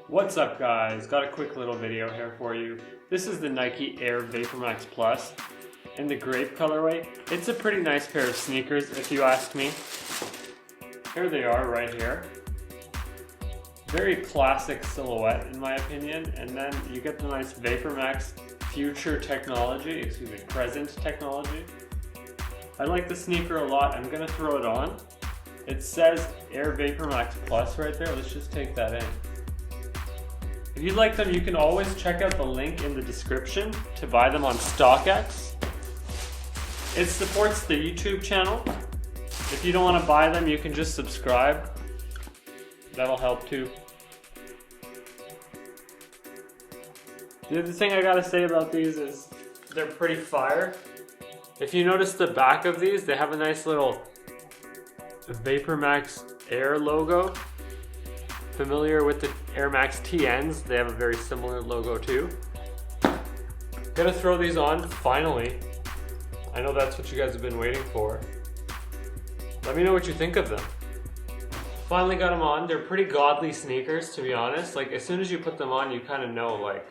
What's up guys, got a quick little video here for you. This is the Nike Air VaporMax Plus in the Grape colorway. It's a pretty nice pair of sneakers if you ask me. Here they are right here. Very classic silhouette in my opinion, and then you get the nice VaporMax present technology. I like the sneaker a lot. I'm gonna throw it on. It says Air VaporMax Plus right there. Let's just take that in. If you like them, you can always check out the link in the description to buy them on StockX. It supports the YouTube channel. If you don't want to buy them, you can just subscribe. That'll help too. The other thing I gotta say about these is they're pretty fire. If you notice the back of these, they have a nice little VaporMax Air logo. Familiar with the Air Max TNs, they have a very similar logo too. Gonna throw these on, finally. I know that's what you guys have been waiting for. Let me know what you think of them. Finally got them on. They're pretty godly sneakers, to be honest. Like, as soon as you put them on, you kind of know, like,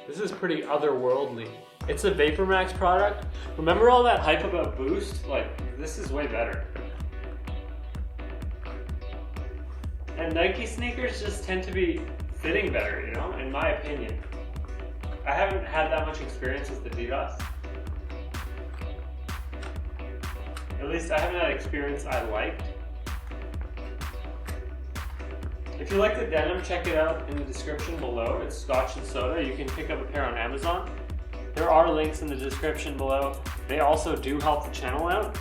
this is pretty otherworldly. It's a VaporMax product. Remember all that hype about Boost? Like, this is way better. And Nike sneakers just tend to be fitting better, you know, in my opinion. I haven't had that much experience with Adidas. At least I haven't had experience I liked. If you like the denim, check it out in the description below. It's Scotch and Soda. You can pick up a pair on Amazon. There are links in the description below. They also do help the channel out.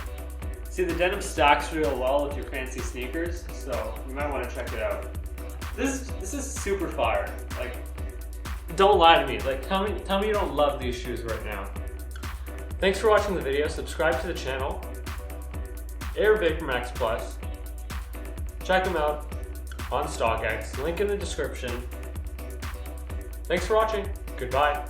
See, the denim stacks real well with your fancy sneakers, so you might want to check it out. This is super fire. Like, don't lie to me. Like, tell me you don't love these shoes right now. Thanks for watching the video. Subscribe to the channel. Air VaporMax Plus. Check them out on StockX. Link in the description. Thanks for watching. Goodbye.